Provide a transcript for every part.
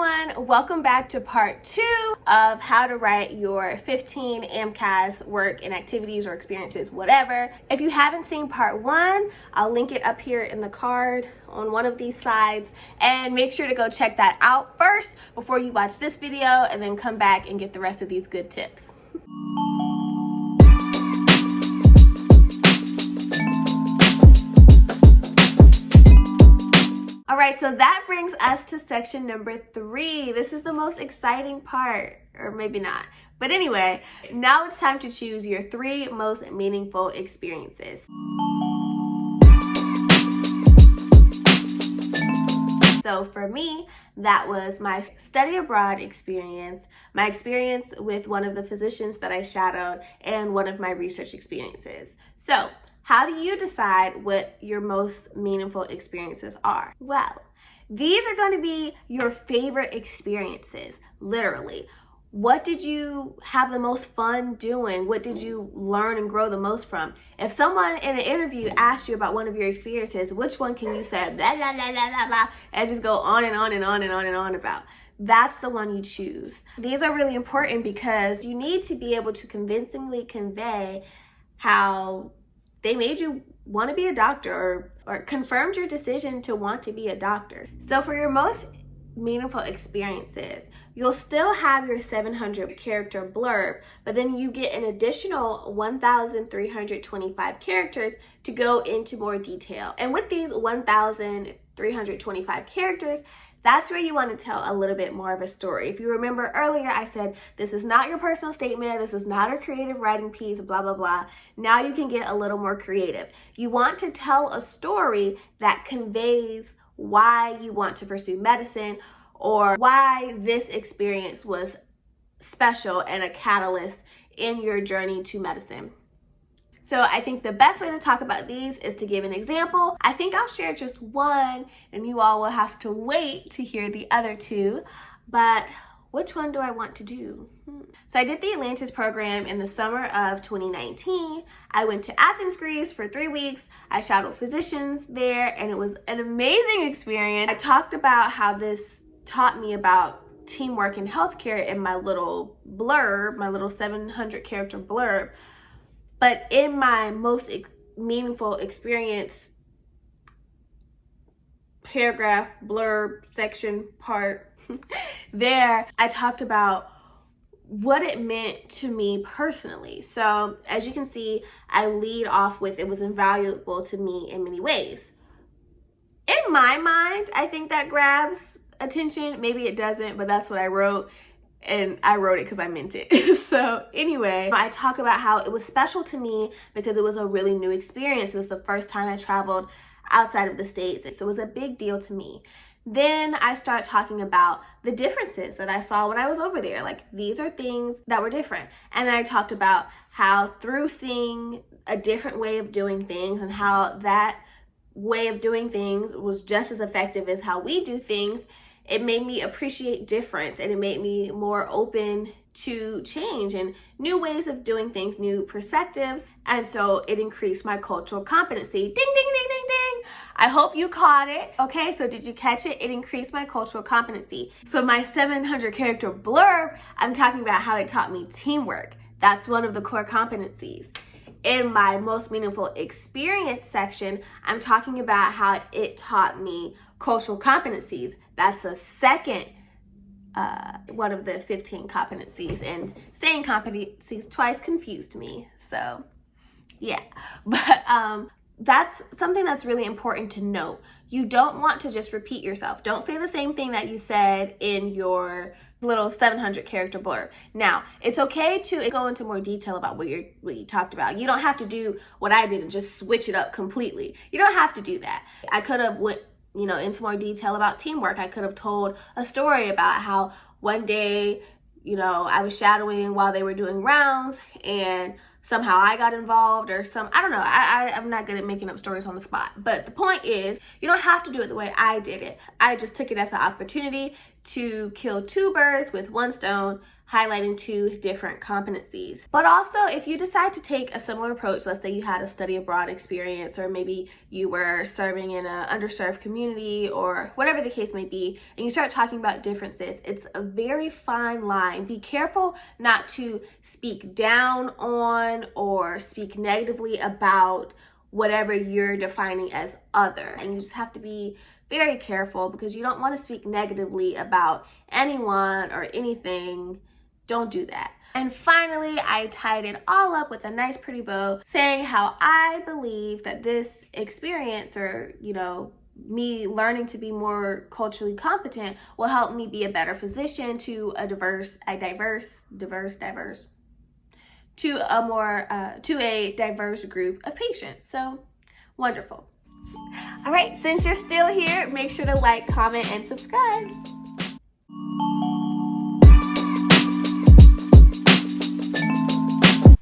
everyone, welcome back to part 2 of how to write your 15 AMCAS work and activities or experiences, whatever. If you haven't seen part 1, I'll link it up here in the card on one of these slides, and make sure to go check that out first before you watch this video and then come back and get the rest of these good tips. All right, so that brings us to section number 3. This is the most exciting part, or maybe not. But anyway, now it's time to choose your 3 most meaningful experiences. So for me, that was my study abroad experience, my experience with one of the physicians that I shadowed, and one of my research experiences. So how do you decide what your most meaningful experiences are? Well, these are going to be your favorite experiences, literally. What did you have the most fun doing? What did you learn and grow the most from? If someone in an interview asked you about one of your experiences, which one can you say blah, blah, blah, blah, blah, blah, and just go on and on and on and on and on about? That's the one you choose. These are really important because you need to be able to convincingly convey how they made you want to be a doctor or confirmed your decision to want to be a doctor. So for your most meaningful experiences, you'll still have your 700 character blurb, but then you get an additional 1,325 characters to go into more detail. And with these 1,325 characters, that's where you want to tell a little bit more of a story. If you remember earlier, I said, this is not your personal statement, this is not a creative writing piece, blah, blah, blah. Now you can get a little more creative. You want to tell a story that conveys why you want to pursue medicine or why this experience was special and a catalyst in your journey to medicine. So I think the best way to talk about these is to give an example. I think I'll share just one and you all will have to wait to hear the other 2, but which one do I want to do? So I did the Atlantis program in the summer of 2019. I went to Athens, Greece for 3 weeks. I shadowed physicians there and it was an amazing experience. I talked about how this taught me about teamwork in healthcare in my little blurb, my little 700 character blurb. But in my most meaningful experience paragraph, blurb, section, part, there, I talked about what it meant to me personally. So as you can see, I lead off with it was invaluable to me in many ways. In my mind, I think that grabs attention. Maybe it doesn't, but that's what I wrote. And I wrote it because I meant it. So anyway, I talk about how it was special to me because it was a really new experience. It was the first time I traveled outside of the States. So it was a big deal to me. Then I start talking about the differences that I saw when I was over there. Like, these are things that were different. And then I talked about how through seeing a different way of doing things and how that way of doing things was just as effective as how we do things, it made me appreciate difference and it made me more open to change and new ways of doing things, new perspectives. And so it increased my cultural competency. Ding, ding, ding, ding, ding. I hope you caught it. Okay, so did you catch it? It increased my cultural competency. So my 700 character blurb, I'm talking about how it taught me teamwork. That's one of the core competencies. In my most meaningful experience section, I'm talking about how it taught me cultural competencies. That's the second one of the 15 competencies, and saying competencies twice confused me. So yeah, but that's something that's really important to note. You don't want to just repeat yourself. Don't say the same thing that you said in your little 700 character blurb. Now, it's okay to go into more detail about what you talked about. You don't have to do what I did and just switch it up completely. You don't have to do that. I could have went into more detail about teamwork. I could have told a story about how one day, I was shadowing while they were doing rounds and somehow I got involved or I don't know. I'm not good at making up stories on the spot. But the point is, you don't have to do it the way I did it. I just took it as an opportunity to kill 2 birds with 1 stone. highlighting 2 different competencies. But also, if you decide to take a similar approach, let's say you had a study abroad experience, or maybe you were serving in an underserved community, or whatever the case may be, and you start talking about differences, it's a very fine line. Be careful not to speak down on or speak negatively about whatever you're defining as other. And you just have to be very careful, because you don't want to speak negatively about anyone or anything. Don't do that. And finally, I tied it all up with a nice pretty bow, saying how I believe that this experience, or, you know, me learning to be more culturally competent, will help me be a better physician to a diverse group of patients. So wonderful. All right, since you're still here, make sure to like, comment, and subscribe.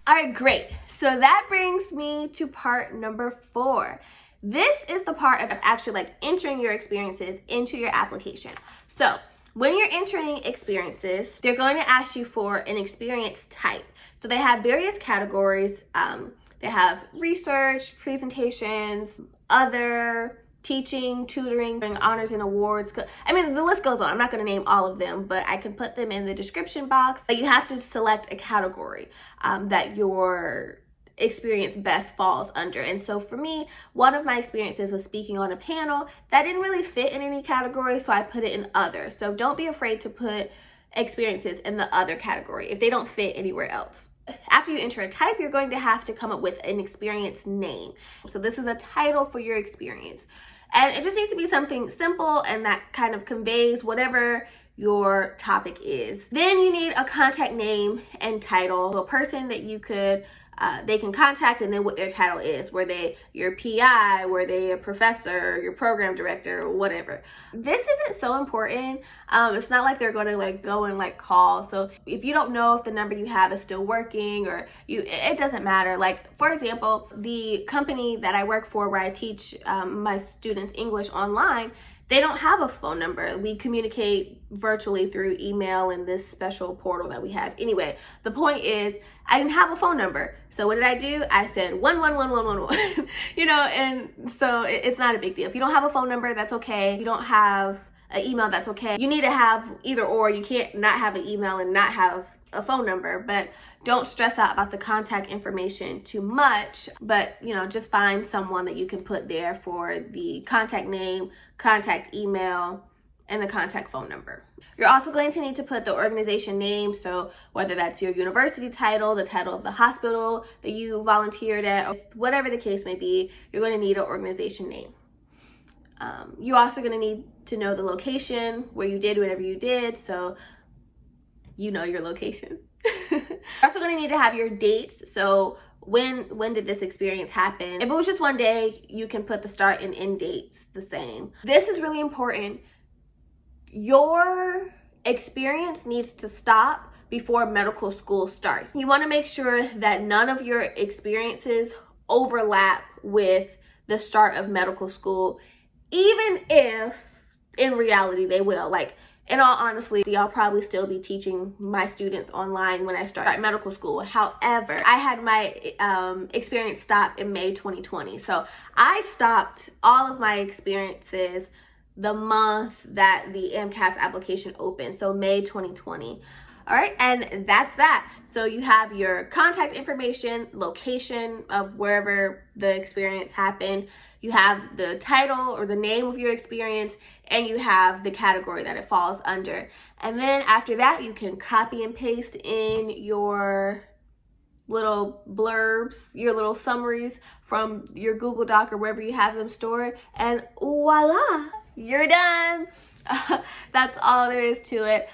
All right, great. So that brings me to part number 4. This is the part of actually like entering your experiences into your application. So when you're entering experiences, they're going to ask you for an experience type. So they have various categories. They have research, presentations, other, teaching, tutoring, honors and awards. I mean, the list goes on. I'm not going to name all of them, but I can put them in the description box. So you have to select a category that your experience best falls under. And so for me, one of my experiences was speaking on a panel that didn't really fit in any category, so I put it in other. So don't be afraid to put experiences in the other category if they don't fit anywhere else. After you enter a type, you're going to have to come up with an experience name. So this is a title for your experience. And it just needs to be something simple and that kind of conveys whatever your topic is. Then you need a contact name and title, so a person that you could they can contact, and then what their title is. Were they your PI? Were they a professor, your program director, or whatever? This isn't so important. It's not like they're going to like go and like call. So if you don't know if the number you have is still working, or it doesn't matter. Like, for example, the company that I work for, where I teach my students English online, they don't have a phone number. We communicate virtually through email and this special portal that we have. Anyway, the point is, I didn't have a phone number. So what did I do? I said 1111111. You know, and so it's not a big deal. If you don't have a phone number, that's okay. If you don't have an email, that's okay. You need to have either or. You can't not have an email and not have a phone number, but don't stress out about the contact information too much. But, you know, just find someone that you can put there for the contact name, contact email, and the contact phone number. You're also going to need to put the organization name, so whether that's your university title, the title of the hospital that you volunteered at, or whatever the case may be, you're going to need an organization name. You're also going to need to know the location where you did whatever you did, so you know your location. You're also going to need to have your dates, so when did this experience happen? If it was just one day, you can put the start and end dates the same. This is really important. Your experience needs to stop before medical school starts. You want to make sure that none of your experiences overlap with the start of medical school, even if in reality they will. Like, in all honesty, I'll probably still be teaching my students online when I start medical school. However, I had my experience stop in May 2020. So I stopped all of my experiences the month that the AMCAS application opened, so May 2020. All right, and that's that. So you have your contact information, location of wherever the experience happened, you have the title or the name of your experience, and you have the category that it falls under. And then after that, you can copy and paste in your little blurbs, your little summaries from your Google Doc or wherever you have them stored, and voila, you're done. That's all there is to it.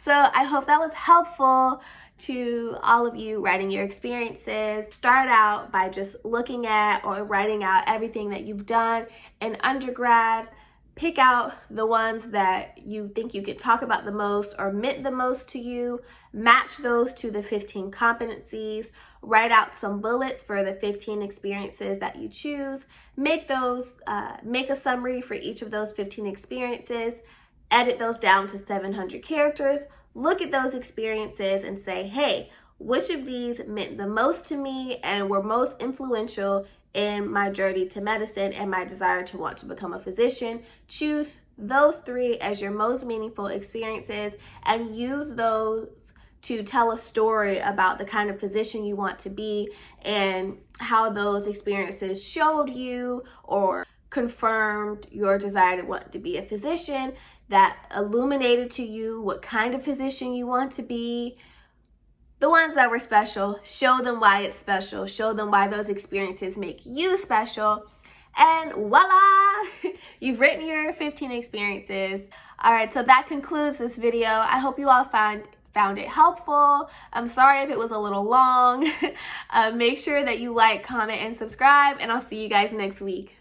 So I hope that was helpful to all of you writing your experiences. Start out by just looking at or writing out everything that you've done in undergrad. Pick out the ones that you think you could talk about the most or meant the most to you. Match those to the 15 competencies. Write out some bullets for the 15 experiences that you choose. Make a summary for each of those 15 experiences. edit those down to 700 characters, look at those experiences and say, hey, which of these meant the most to me and were most influential in my journey to medicine and my desire to want to become a physician? Choose those 3 as your most meaningful experiences and use those to tell a story about the kind of physician you want to be and how those experiences showed you or confirmed your desire to want to be a physician, that illuminated to you what kind of physician you want to be. The ones that were special, show them why it's special, show them why those experiences make you special, and voila, you've written your 15 experiences. All right, so that concludes this video. I hope you all found it helpful. I'm sorry if it was a little long. Make sure that you like, comment, and subscribe, and I'll see you guys next week.